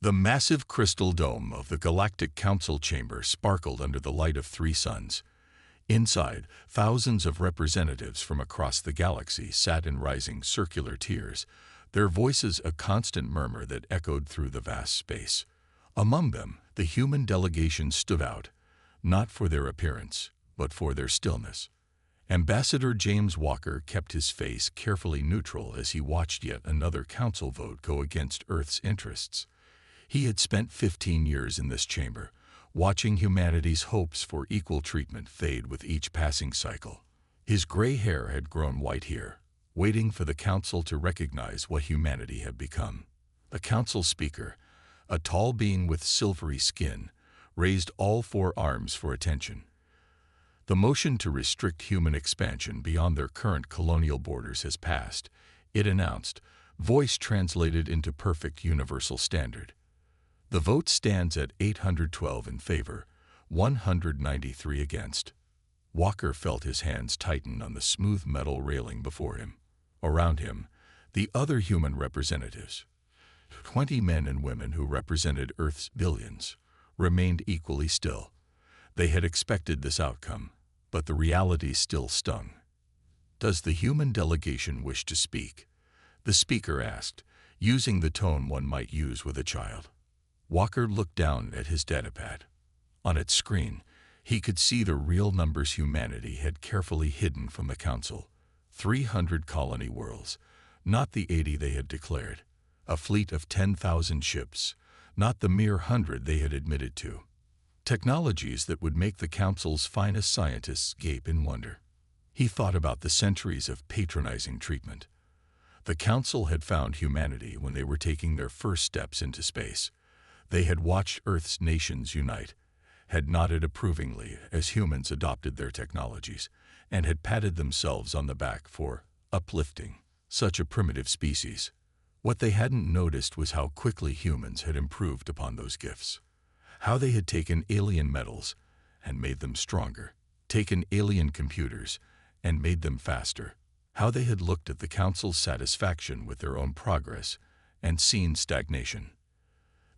The massive crystal dome of the Galactic Council chamber sparkled under the light of three suns. Inside, thousands of representatives from across the galaxy sat in rising circular tiers, their voices a constant murmur that echoed through the vast space. Among them, the human delegation stood out, not for their appearance, but for their stillness. Ambassador James Walker kept his face carefully neutral as he watched yet another council vote go against Earth's interests. He had spent 15 years in this chamber, watching humanity's hopes for equal treatment fade with each passing cycle. His gray hair had grown white here, waiting for the council to recognize what humanity had become. The council speaker, a tall being with silvery skin, raised all four arms for attention. The motion to restrict human expansion beyond their current colonial borders has passed, it announced, voice translated into perfect universal standard. The vote stands at 812 in favor, 193 against. Walker felt his hands tighten on the smooth metal railing before him. Around him, the other human representatives, 20 men and women who represented Earth's billions, remained equally still. They had expected this outcome, but the reality still stung. "Does the human delegation wish to speak?" the speaker asked, using the tone one might use with a child. Walker looked down at his datapad. On its screen, he could see the real numbers humanity had carefully hidden from the council. 300 colony worlds, not the 80 they had declared. A fleet of 10,000 ships, not the mere 100 they had admitted to. Technologies that would make the council's finest scientists gape in wonder. He thought about the centuries of patronizing treatment. The council had found humanity when they were taking their first steps into space. They had watched Earth's nations unite, had nodded approvingly as humans adopted their technologies, and had patted themselves on the back for uplifting such a primitive species. What they hadn't noticed was how quickly humans had improved upon those gifts. How they had taken alien metals and made them stronger, taken alien computers and made them faster. How they had looked at the council's satisfaction with their own progress and seen stagnation.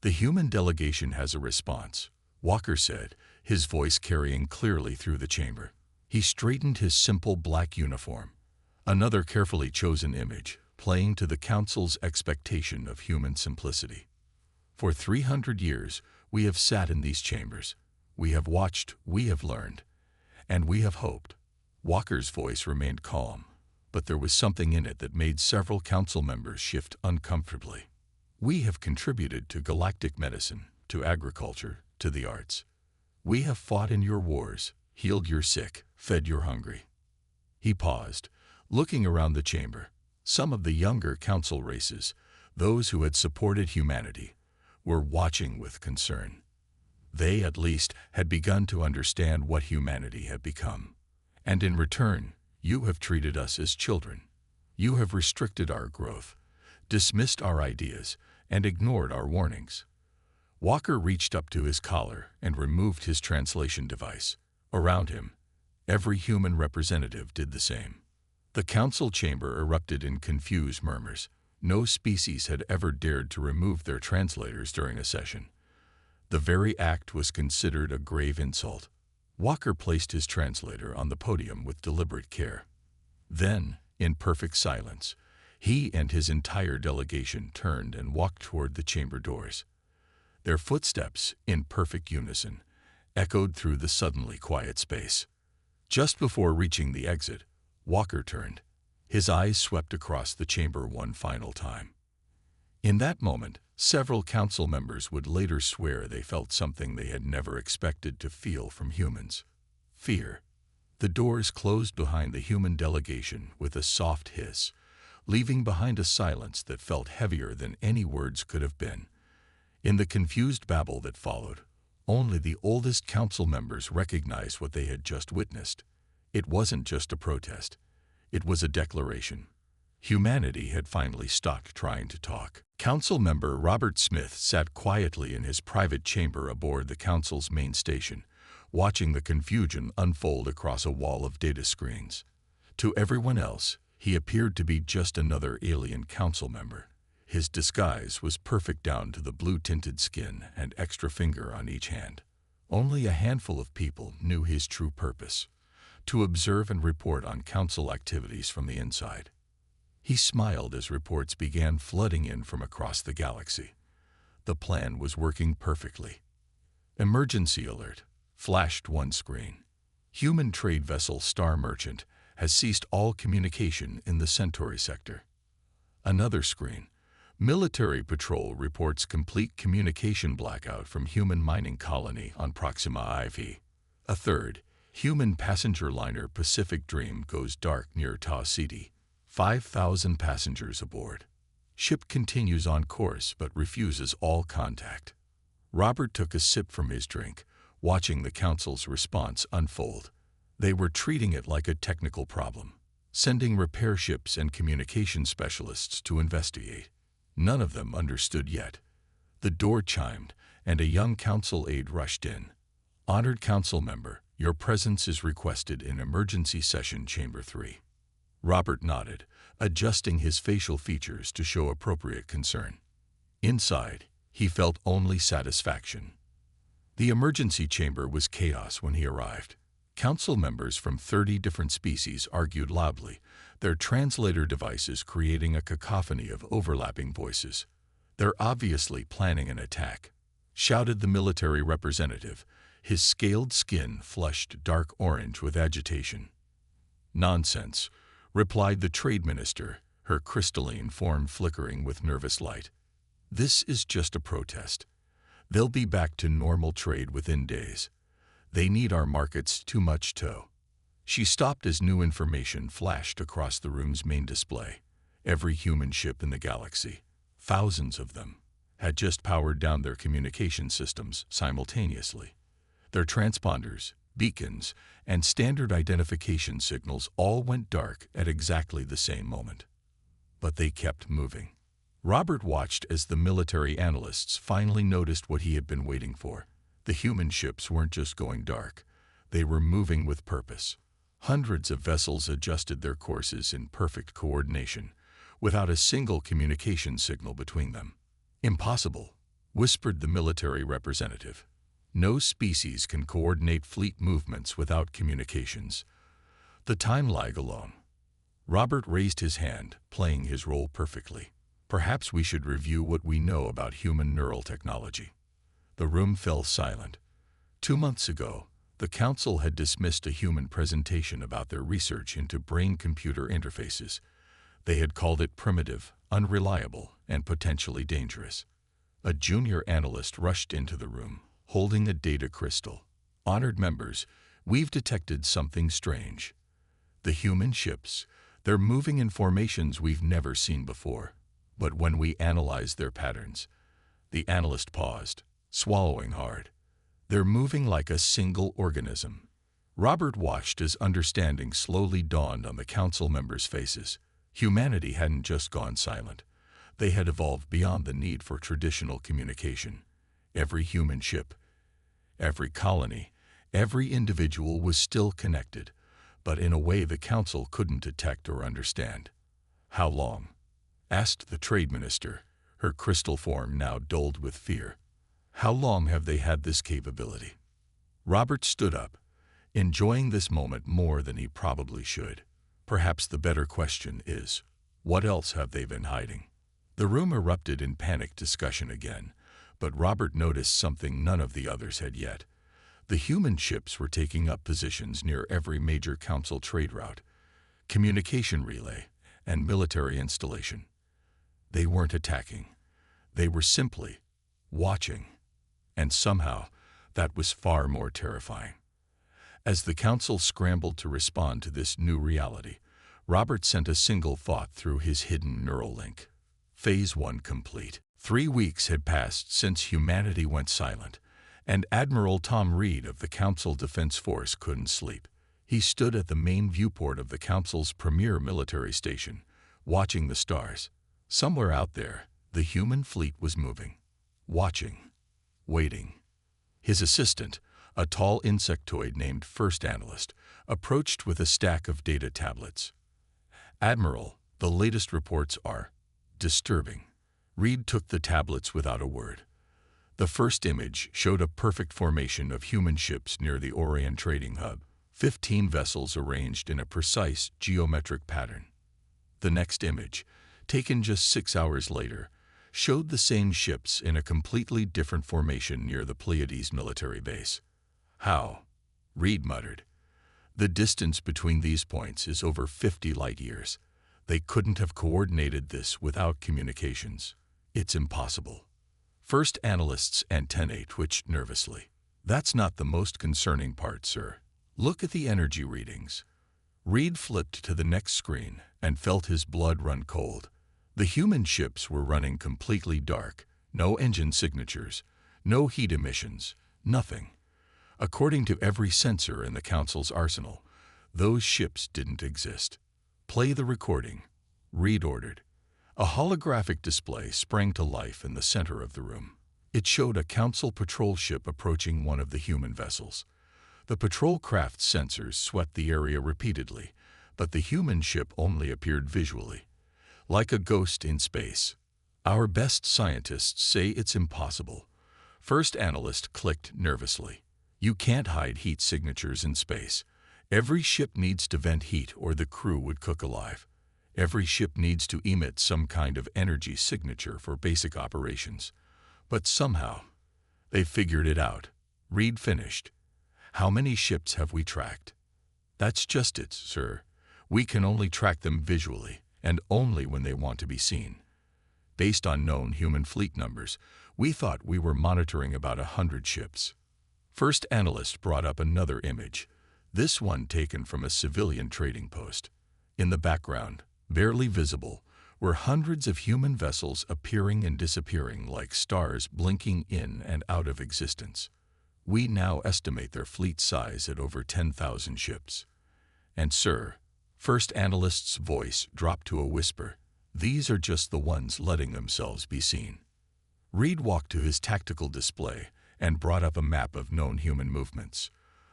"The human delegation has a response," Walker said, his voice carrying clearly through the chamber. He straightened his simple black uniform, another carefully chosen image, playing to the council's expectation of human simplicity. "For 300 years, we have sat in these chambers. We have watched, we have learned, and we have hoped." Walker's voice remained calm, but there was something in it that made several council members shift uncomfortably. "We have contributed to galactic medicine, to agriculture, to the arts. We have fought in your wars, healed your sick, fed your hungry." He paused, looking around the chamber. Some of the younger council races, those who had supported humanity, were watching with concern. They, at least, had begun to understand what humanity had become. "And in return, you have treated us as children. You have restricted our growth, dismissed our ideas, and ignored our warnings." Walker reached up to his collar and removed his translation device. Around him, every human representative did the same. The council chamber erupted in confused murmurs. No species had ever dared to remove their translators during a session. The very act was considered a grave insult. Walker placed his translator on the podium with deliberate care. Then, in perfect silence, he and his entire delegation turned and walked toward the chamber doors. Their footsteps, in perfect unison, echoed through the suddenly quiet space. Just before reaching the exit, Walker turned. His eyes swept across the chamber one final time. In that moment, several council members would later swear they felt something they had never expected to feel from humans: fear. The doors closed behind the human delegation with a soft hiss, leaving behind a silence that felt heavier than any words could have been. In the confused babble that followed, only the oldest council members recognized what they had just witnessed. It wasn't just a protest. It was a declaration. Humanity had finally stopped trying to talk. Council member Robert Smith sat quietly in his private chamber aboard the council's main station, watching the confusion unfold across a wall of data screens. To everyone else, he appeared to be just another alien council member. His disguise was perfect down to the blue-tinted skin and extra finger on each hand. Only a handful of people knew his true purpose: to observe and report on council activities from the inside. He smiled as reports began flooding in from across the galaxy. The plan was working perfectly. Emergency alert flashed one screen. Human trade vessel Star Merchant has ceased all communication in the Centauri sector. Another screen. Military patrol reports complete communication blackout from human mining colony on Proxima IV. A third. Human passenger liner Pacific Dream goes dark near Tau Ceti. 5,000 passengers aboard. Ship continues on course but refuses all contact. Robert took a sip from his drink, watching the council's response unfold. They were treating it like a technical problem, sending repair ships and communication specialists to investigate. None of them understood yet. The door chimed, and a young council aide rushed in. "Honored council member, your presence is requested in emergency session chamber 3. Robert nodded, adjusting his facial features to show appropriate concern. Inside, he felt only satisfaction. The emergency chamber was chaos when he arrived. Council members from 30 different species argued loudly, their translator devices creating a cacophony of overlapping voices. "They're obviously planning an attack," shouted the military representative, his scaled skin flushed dark orange with agitation. "Nonsense," replied the trade minister, her crystalline form flickering with nervous light. "This is just a protest. They'll be back to normal trade within days. They need our markets too much to." She stopped as new information flashed across the room's main display. Every human ship in the galaxy, thousands of them, had just powered down their communication systems simultaneously. Their transponders, beacons, and standard identification signals all went dark at exactly the same moment. But they kept moving. Robert watched as the military analysts finally noticed what he had been waiting for. The human ships weren't just going dark. They were moving with purpose. Hundreds of vessels adjusted their courses in perfect coordination, without a single communication signal between them. "Impossible," whispered the military representative. "No species can coordinate fleet movements without communications. The time lag alone." Robert raised his hand, playing his role perfectly. "Perhaps we should review what we know about human neural technology." The room fell silent. 2 months ago, the council had dismissed a human presentation about their research into brain-computer interfaces. They had called it primitive, unreliable, and potentially dangerous. A junior analyst rushed into the room, holding a data crystal. "Honored members, we've detected something strange. The human ships, they're moving in formations we've never seen before. But when we analyze their patterns..." The analyst paused, swallowing hard. "They're moving like a single organism." Robert watched as understanding slowly dawned on the council members' faces. Humanity hadn't just gone silent. They had evolved beyond the need for traditional communication. Every human ship, every colony, every individual was still connected, but in a way the council couldn't detect or understand. "How long?" asked the trade minister, her crystal form now dulled with fear. "How long have they had this capability?" Robert stood up, enjoying this moment more than he probably should. Perhaps the better question is, what else have they been hiding? The room erupted in panicked discussion again, but Robert noticed something none of the others had yet. The human ships were taking up positions near every major council trade route, communication relay, and military installation. They weren't attacking. They were simply watching. And somehow, that was far more terrifying. As the council scrambled to respond to this new reality, Robert sent a single thought through his hidden neural link. Phase 1 complete. 3 weeks had passed since humanity went silent, and Admiral Tom Reed of the Council Defense Force couldn't sleep. He stood at the main viewport of the Council's premier military station, watching the stars. Somewhere out there, the human fleet was moving, watching, waiting. His assistant, a tall insectoid named First Analyst, approached with a stack of data tablets. "Admiral, the latest reports are disturbing. Reed took the tablets without a word. The first image showed a perfect formation of human ships near the Orion trading hub, 15 vessels arranged in a precise geometric pattern. The next image, taken just 6 hours later, showed the same ships in a completely different formation near the Pleiades military base. How? Reed muttered. The distance between these points is over 50 light years. They couldn't have coordinated this without communications. It's impossible. First analyst's antennae twitched nervously. That's not the most concerning part, sir. Look at the energy readings. Reed flipped to the next screen and felt his blood run cold. The human ships were running completely dark, no engine signatures, no heat emissions, nothing. According to every sensor in the Council's arsenal, those ships didn't exist. Play the recording, Reed ordered. A holographic display sprang to life in the center of the room. It showed a Council patrol ship approaching one of the human vessels. The patrol craft's sensors swept the area repeatedly, but the human ship only appeared visually, like a ghost in space. Our best scientists say it's impossible. First analyst clicked nervously. You can't hide heat signatures in space. Every ship needs to vent heat or the crew would cook alive. Every ship needs to emit some kind of energy signature for basic operations. But somehow, they figured it out. Reed finished. How many ships have we tracked? That's just it, sir. We can only track them visually, and only when they want to be seen. Based on known human fleet numbers, we thought we were monitoring about 100 ships. First analyst brought up another image, this one taken from a civilian trading post. In the background, barely visible, were hundreds of human vessels appearing and disappearing like stars blinking in and out of existence. We now estimate their fleet size at over 10,000 ships. And sir, first analyst's voice dropped to a whisper, these are just the ones letting themselves be seen. Reed walked to his tactical display and brought up a map of known human movements.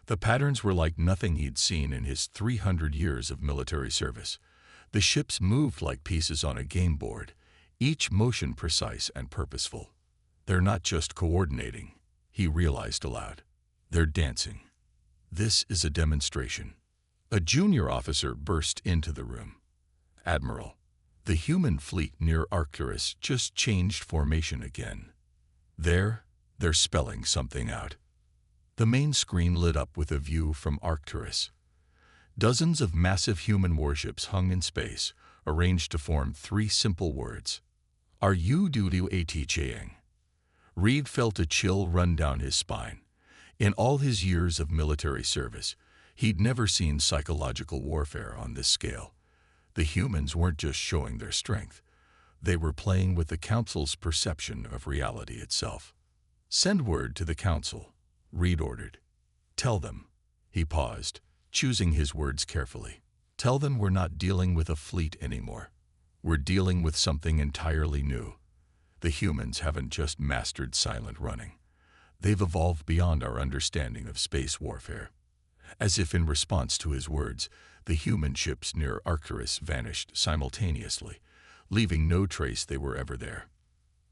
The patterns were like nothing he'd seen in his 300 years of military service. The ships moved like pieces on a game board, each motion precise and purposeful. They're not just coordinating, he realized aloud. They're dancing. This is a demonstration. A junior officer burst into the room. Admiral, the human fleet near Arcturus just changed formation again. They're spelling something out. The main screen lit up with a view from Arcturus. Dozens of massive human warships hung in space, arranged to form 3 simple words. Are you due at Chiang? Reed felt a chill run down his spine. In all his years of military service, he'd never seen psychological warfare on this scale. The humans weren't just showing their strength. They were playing with the Council's perception of reality itself. Send word to the Council, Reed ordered. Tell them. He paused, choosing his words carefully. Tell them we're not dealing with a fleet anymore. We're dealing with something entirely new. The humans haven't just mastered silent running. They've evolved beyond our understanding of space warfare. As if in response to his words, the human ships near Arcturus vanished simultaneously, leaving no trace they were ever there.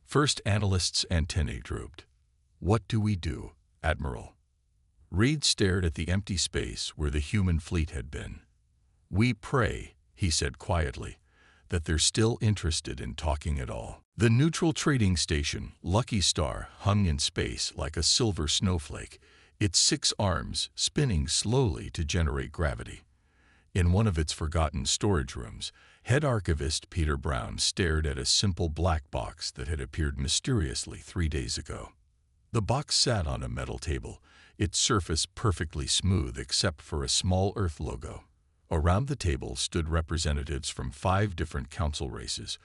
First analyst's antennae drooped. What do we do, Admiral? Reed stared at the empty space where the human fleet had been. We pray, he said quietly, that they're still interested in talking at all. The neutral trading station, Lucky Star, hung in space like a silver snowflake, its 6 arms spinning slowly to generate gravity. In one of its forgotten storage rooms, head archivist Peter Brown stared at a simple black box that had appeared mysteriously 3 days ago. The box sat on a metal table, its surface perfectly smooth except for a small Earth logo. Around the table stood representatives from 5 different council races,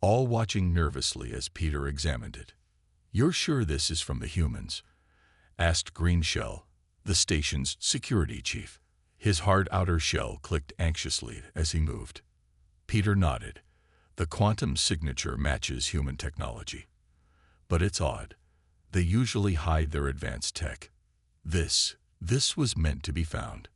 all watching nervously as Peter examined it. "You're sure this is from the humans?" asked Greenshell, the station's security chief. His hard outer shell clicked anxiously as he moved. Peter nodded. The quantum signature matches human technology. But it's odd. They usually hide their advanced tech. This was meant to be found.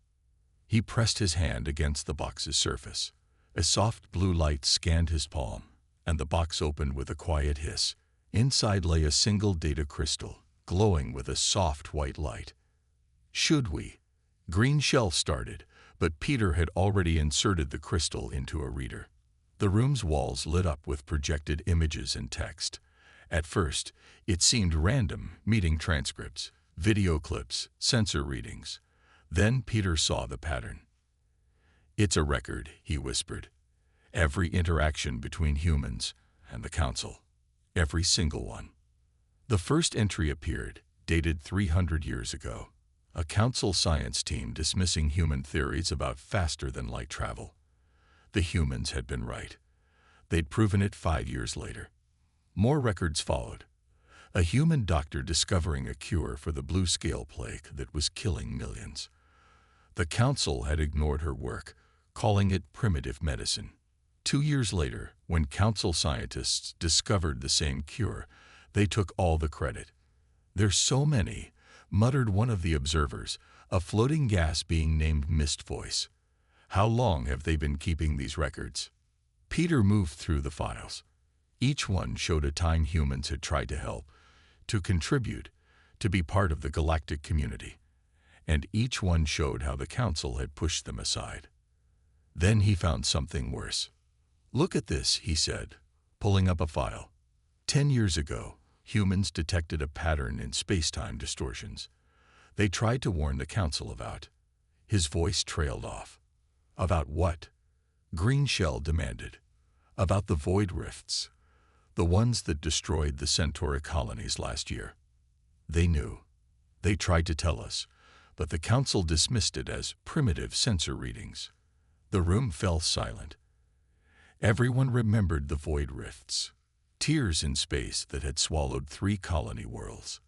He pressed his hand against the box's surface. A soft blue light scanned his palm. and the box opened with a quiet hiss. Inside lay a single data crystal, glowing with a soft white light. "Should we?" Green Shell started, but Peter had already inserted the crystal into a reader. The room's walls lit up with projected images and text. At first, it seemed random, meeting transcripts, video clips, sensor readings. Then Peter saw the pattern. "It's a record," he whispered. "Every interaction between humans and the Council. Every single one." The first entry appeared, dated 300 years ago. A Council science team dismissing human theories about faster-than-light travel. The humans had been right. They'd proven it 5 years later. More records followed. A human doctor discovering a cure for the blue scale plague that was killing millions. The Council had ignored her work, calling it primitive medicine. 2 years later, when Council scientists discovered the same cure, they took all the credit. "There's so many," muttered one of the observers, a floating gas being named Mist Voice. "How long have they been keeping these records?" Peter moved through the files. Each one showed a time humans had tried to help, to contribute, to be part of the galactic community. And each one showed how the Council had pushed them aside. Then he found something worse. "Look at this," he said, pulling up a file. 10 years ago, humans detected a pattern in space-time distortions. They tried to warn the Council about. His voice trailed off. "About what?" Green Shell demanded. "About the void rifts. The ones that destroyed the Centauri colonies last year. They knew. They tried to tell us, but the Council dismissed it as primitive sensor readings." The room fell silent. Everyone remembered the void rifts. Tears in space that had swallowed 3 colony worlds.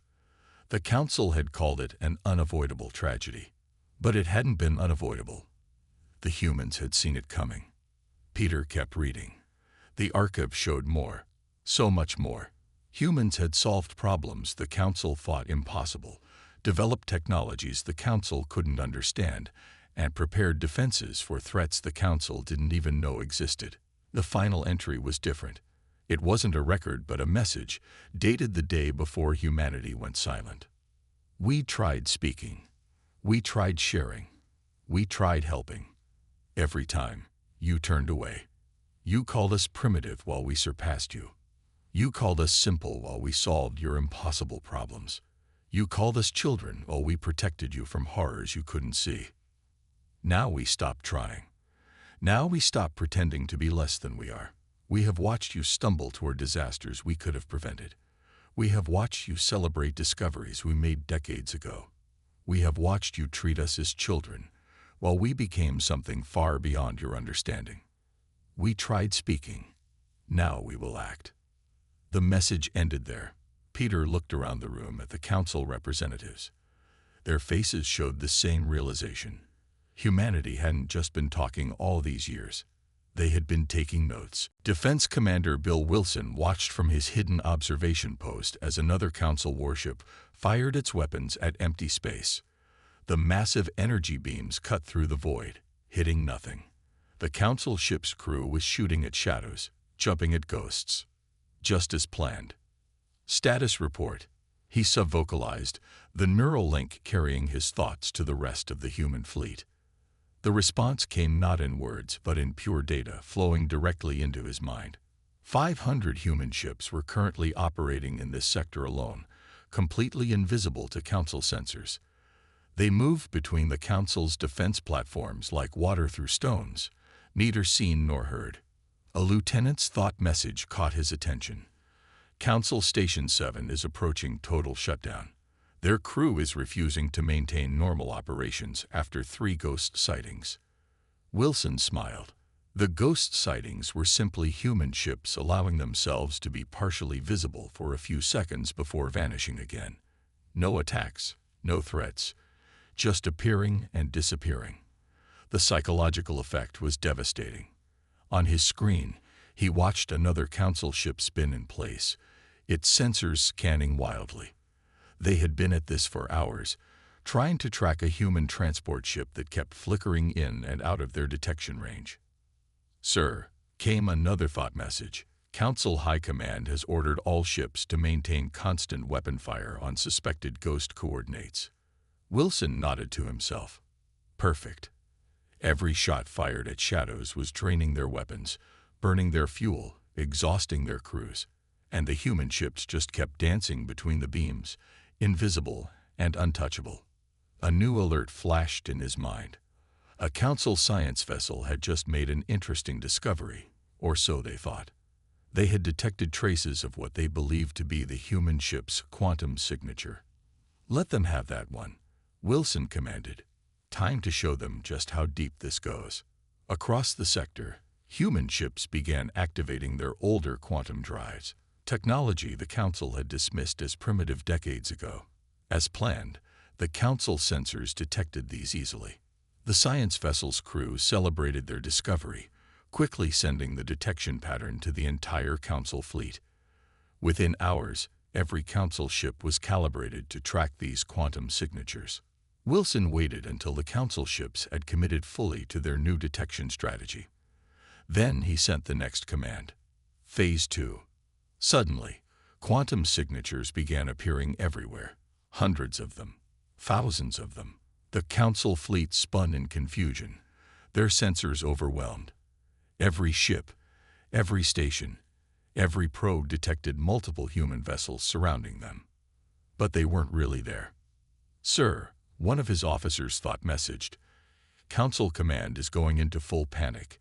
The Council had called it an unavoidable tragedy. But it hadn't been unavoidable. The humans had seen it coming. Peter kept reading. The archive showed more. So much more. Humans had solved problems the Council thought impossible, developed technologies the Council couldn't understand, and prepared defenses for threats the Council didn't even know existed. The final entry was different. It wasn't a record but a message, dated the day before humanity went silent. "We tried speaking. We tried sharing. We tried helping. Every time, you turned away. You called us primitive while we surpassed you. You called us simple while we solved your impossible problems. You called us children while we protected you from horrors you couldn't see. Now we stopped trying. Now we stopped pretending to be less than we are. We have watched you stumble toward disasters we could have prevented. We have watched you celebrate discoveries we made decades ago. We have watched you treat us as children, while we became something far beyond your understanding. We tried speaking. Now we will act." The message ended there. Peter looked around the room at the Council representatives. Their faces showed the same realization. Humanity hadn't just been talking all these years. They had been taking notes. Defense Commander Bill Wilson watched from his hidden observation post as another Council warship fired its weapons at empty space. The massive energy beams cut through the void, hitting nothing. The Council ship's crew was shooting at shadows, jumping at ghosts. Just as planned. "Status report," he subvocalized, the neural link carrying his thoughts to the rest of the human fleet. The response came not in words, but in pure data flowing directly into his mind. 500 human ships were currently operating in this sector alone, completely invisible to Council sensors. They moved between the Council's defense platforms like water through stones, neither seen nor heard. A lieutenant's thought message caught his attention. "Council Station 7 is approaching total shutdown. Their crew is refusing to maintain normal operations after 3 ghost sightings." Wilson smiled. The ghost sightings were simply human ships allowing themselves to be partially visible for a few seconds before vanishing again. No attacks, no threats, just appearing and disappearing. The psychological effect was devastating. On his screen, he watched another Council ship spin in place, its sensors scanning wildly. They had been at this for hours, trying to track a human transport ship that kept flickering in and out of their detection range. "Sir," came another thought message, Council High Command has ordered all ships to maintain constant weapon fire on suspected ghost coordinates. Wilson nodded to himself. Perfect. Every shot fired at shadows was draining their weapons, burning their fuel, exhausting their crews, and the human ships just kept dancing between the beams, invisible and untouchable. A new alert flashed in his mind. A Council science vessel had just made an interesting discovery, or so they thought. They had detected traces of what they believed to be the human ship's quantum signature. Let them have that one, Wilson commanded. Time to show them just how deep this goes. Across the sector, human ships began activating their older quantum drives, technology the Council had dismissed as primitive decades ago. As planned, the Council sensors detected these easily. The science vessel's crew celebrated their discovery, quickly sending the detection pattern to the entire Council fleet. Within hours, every Council ship was calibrated to track these quantum signatures. Wilson waited until the Council ships had committed fully to their new detection strategy. Then he sent the next command. Phase 2. Suddenly, quantum signatures began appearing everywhere. Hundreds of them. Thousands of them. The Council fleet spun in confusion, their sensors overwhelmed. Every ship, every station, every probe detected multiple human vessels surrounding them. But they weren't really there. Sir, one of his officers thought messaged, Council Command is going into full panic.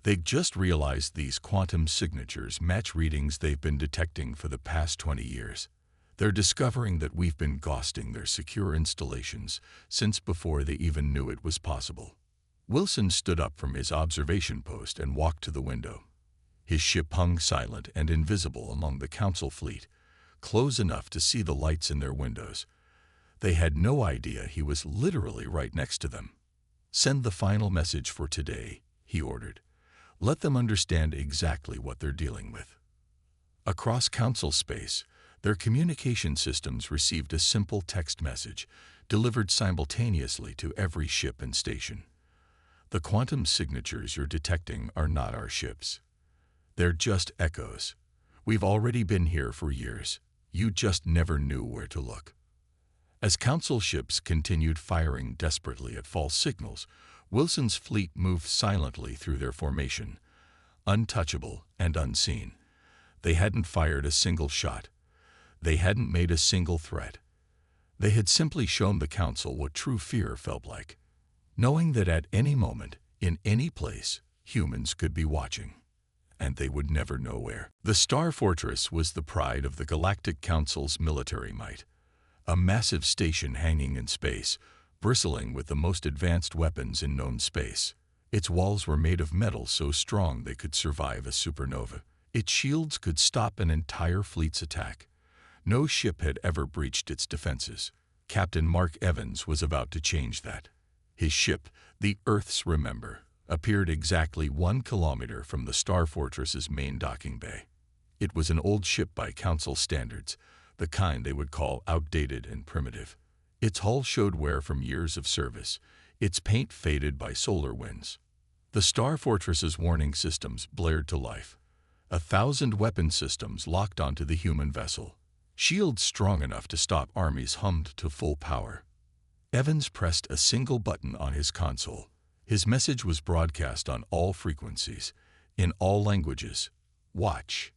They just realized these quantum signatures match readings they've been detecting for the past 20 years. They're discovering that we've been ghosting their secure installations since before they even knew it was possible. Wilson stood up from his observation post and walked to the window. His ship hung silent and invisible among the Council fleet, close enough to see the lights in their windows. They had no idea he was literally right next to them. Send the final message for today, he ordered. Let them understand exactly what they're dealing with. Across Council space, their communication systems received a simple text message, delivered simultaneously to every ship and station. The quantum signatures you're detecting are not our ships. They're just echoes. We've already been here for years. You just never knew where to look. As Council ships continued firing desperately at false signals, Wilson's fleet moved silently through their formation, untouchable and unseen. They hadn't fired a single shot. They hadn't made a single threat. They had simply shown the Council what true fear felt like, knowing that at any moment, in any place, humans could be watching, and they would never know where. The Star Fortress was the pride of the Galactic Council's military might, a massive station hanging in space, bristling with the most advanced weapons in known space. Its walls were made of metal so strong they could survive a supernova. Its shields could stop an entire fleet's attack. No ship had ever breached its defenses. Captain Mark Evans was about to change that. His ship, the Earth's Remember, appeared exactly 1 kilometer from the Star Fortress's main docking bay. It was an old ship by Council standards, the kind they would call outdated and primitive. Its hull showed wear from years of service, its paint faded by solar winds. The Star Fortress's warning systems blared to life. 1,000 weapon systems locked onto the human vessel. Shields strong enough to stop armies hummed to full power. Evans pressed a single button on his console. His message was broadcast on all frequencies, in all languages. Watch.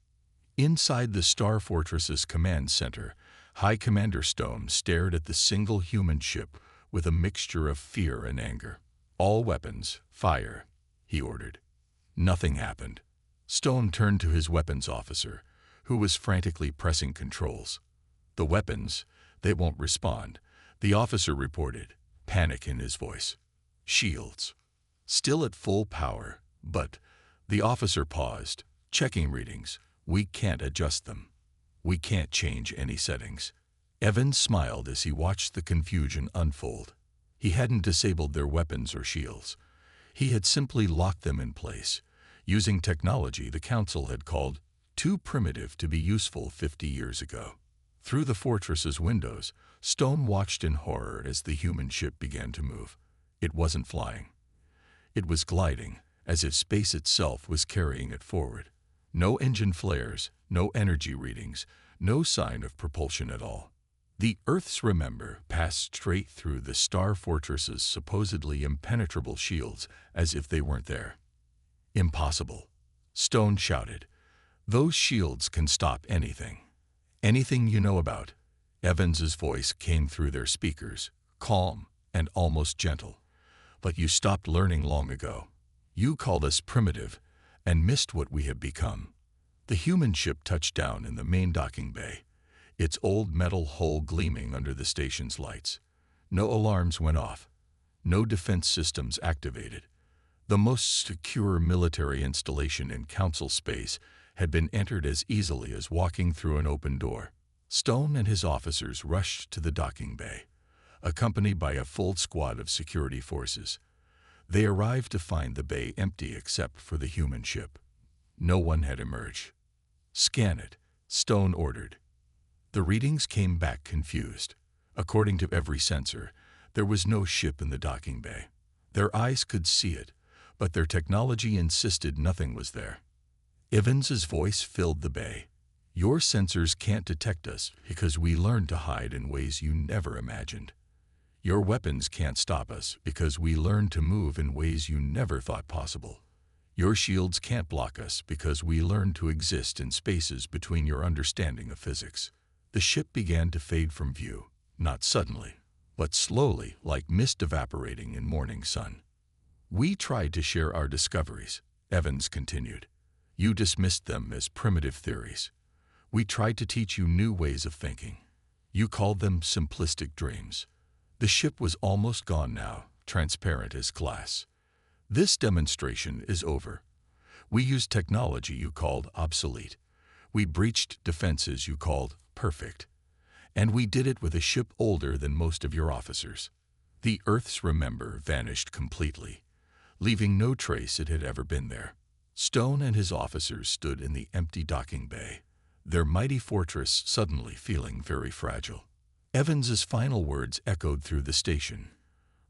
Inside the Star Fortress's command center, High Commander Stone stared at the single human ship with a mixture of fear and anger. All weapons, fire, he ordered. Nothing happened. Stone turned to his weapons officer, who was frantically pressing controls. The weapons, they won't respond, the officer reported, panic in his voice. Shields. Still at full power, but the officer paused, checking readings. We can't adjust them. We can't change any settings. Evans smiled as he watched the confusion unfold. He hadn't disabled their weapons or shields. He had simply locked them in place, using technology the Council had called too primitive to be useful 50 years ago. Through the fortress's windows, Stone watched in horror as the human ship began to move. It wasn't flying. It was gliding, as if space itself was carrying it forward. No engine flares, no energy readings, no sign of propulsion at all. The Earth's Remember passed straight through the Star Fortress's supposedly impenetrable shields as if they weren't there. Impossible, Stone shouted. Those shields can stop anything. Anything you know about. Evans's voice came through their speakers, calm and almost gentle. But you stopped learning long ago. You called us primitive and missed what we have become. The human ship touched down in the main docking bay, its old metal hull gleaming under the station's lights. No alarms went off. No defense systems activated. The most secure military installation in Council space had been entered as easily as walking through an open door. Stone and his officers rushed to the docking bay, accompanied by a full squad of security forces. They arrived to find the bay empty except for the human ship. No one had emerged. "Scan it," Stone ordered. The readings came back confused. According to every sensor, there was no ship in the docking bay. Their eyes could see it, but their technology insisted nothing was there. Evans's voice filled the bay. "Your sensors can't detect us because we learned to hide in ways you never imagined. Your weapons can't stop us because we learned to move in ways you never thought possible. Your shields can't block us because we learned to exist in spaces between your understanding of physics." The ship began to fade from view, not suddenly, but slowly, like mist evaporating in morning sun. "We tried to share our discoveries," Evans continued. "You dismissed them as primitive theories. We tried to teach you new ways of thinking. You called them simplistic dreams." The ship was almost gone now, transparent as glass. "This demonstration is over. We used technology you called obsolete. We breached defenses you called perfect. And we did it with a ship older than most of your officers." The Earth's Remember vanished completely, leaving no trace it had ever been there. Stone and his officers stood in the empty docking bay, their mighty fortress suddenly feeling very fragile. Evans's final words echoed through the station.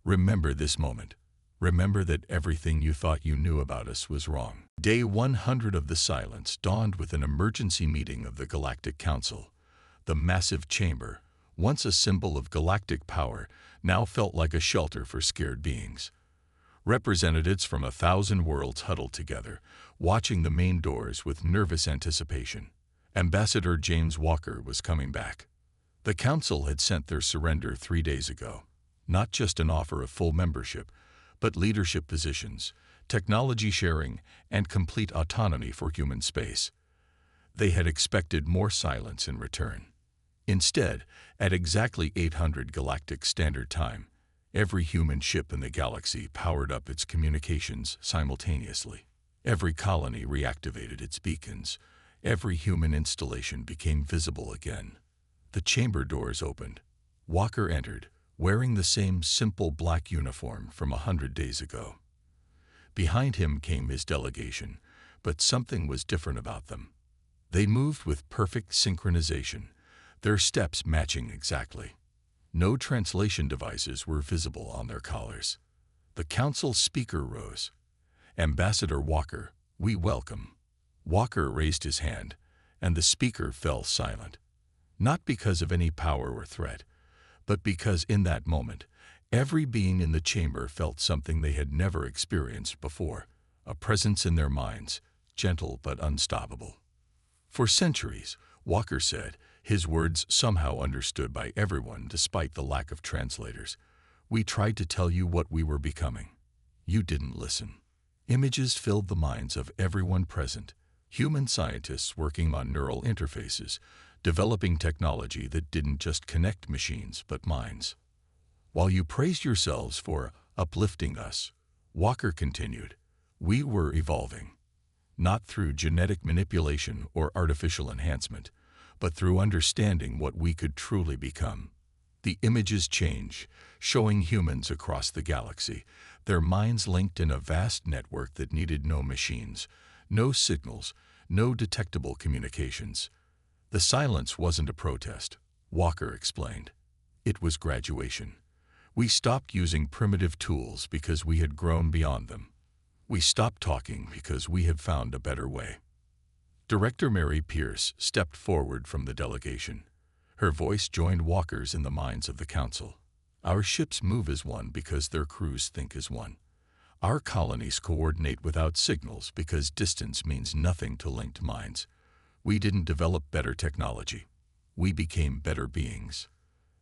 "Remember this moment. Remember that everything you thought you knew about us was wrong." Day 100 of the silence dawned with an emergency meeting of the Galactic Council. The massive chamber, once a symbol of galactic power, now felt like a shelter for scared beings. Representatives from 1,000 worlds huddled together, watching the main doors with nervous anticipation. Ambassador James Walker was coming back. The Council had sent their surrender 3 days ago. Not just an offer of full membership, but leadership positions, technology sharing, and complete autonomy for human space. They had expected more silence in return. Instead, at exactly 800 Galactic Standard Time, every human ship in the galaxy powered up its communications simultaneously. Every colony reactivated its beacons. Every human installation became visible again. The chamber doors opened. Walker entered, wearing the same simple black uniform from 100 days ago. Behind him came his delegation, but something was different about them. They moved with perfect synchronization, their steps matching exactly. No translation devices were visible on their collars. The Council speaker rose. "Ambassador Walker, we welcome." Walker raised his hand, and the speaker fell silent. Not because of any power or threat, but because in that moment, every being in the chamber felt something they had never experienced before, a presence in their minds, gentle but unstoppable. "For centuries," Walker said, his words somehow understood by everyone despite the lack of translators, "we tried to tell you what we were becoming. You didn't listen." Images filled the minds of everyone present, human scientists working on neural interfaces, developing technology that didn't just connect machines but minds. "While you praised yourselves for uplifting us," Walker continued, "we were evolving. Not through genetic manipulation or artificial enhancement, but through understanding what we could truly become." The images change, showing humans across the galaxy, their minds linked in a vast network that needed no machines, no signals, no detectable communications. The silence wasn't a protest, Walker explained. It was graduation. We stopped using primitive tools because we had grown beyond them. We stopped talking because we had found a better way. Director Mary Pierce stepped forward from the delegation. Her voice joined Walker's in the minds of the council. Our ships move as one because their crews think as one. Our colonies coordinate without signals because distance means nothing to linked minds. We didn't develop better technology. We became better beings.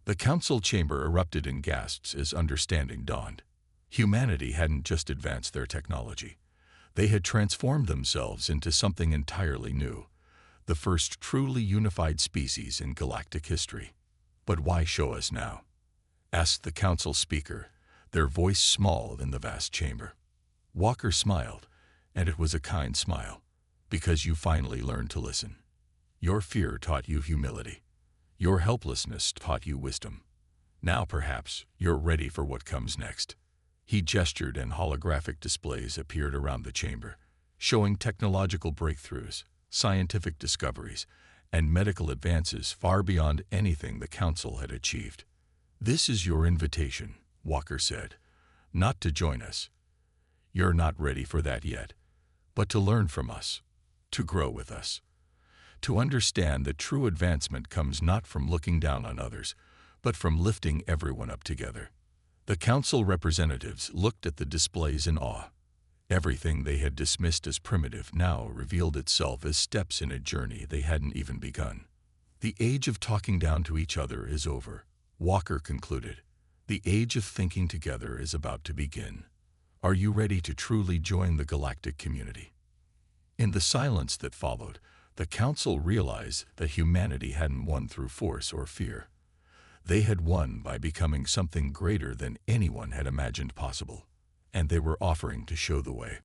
The council chamber erupted in gasps as understanding dawned. Humanity hadn't just advanced their technology. They had transformed themselves into something entirely new, the first truly unified species in galactic history. But why show us now? Asked the council speaker, their voice small in the vast chamber. Walker smiled, and it was a kind smile, because you finally learned to listen. Your fear taught you humility. Your helplessness taught you wisdom. Now perhaps you're ready for what comes next. He gestured and holographic displays appeared around the chamber, showing technological breakthroughs, scientific discoveries, and medical advances far beyond anything the council had achieved. This is your invitation, Walker said, not to join us. You're not ready for that yet, but to learn from us, to grow with us, to understand that true advancement comes not from looking down on others, but from lifting everyone up together. The council representatives looked at the displays in awe. Everything they had dismissed as primitive now revealed itself as steps in a journey they hadn't even begun. The age of talking down to each other is over, Walker concluded. The age of thinking together is about to begin. Are you ready to truly join the galactic community? In the silence that followed, the council realized that humanity hadn't won through force or fear. They had won by becoming something greater than anyone had imagined possible, and they were offering to show the way.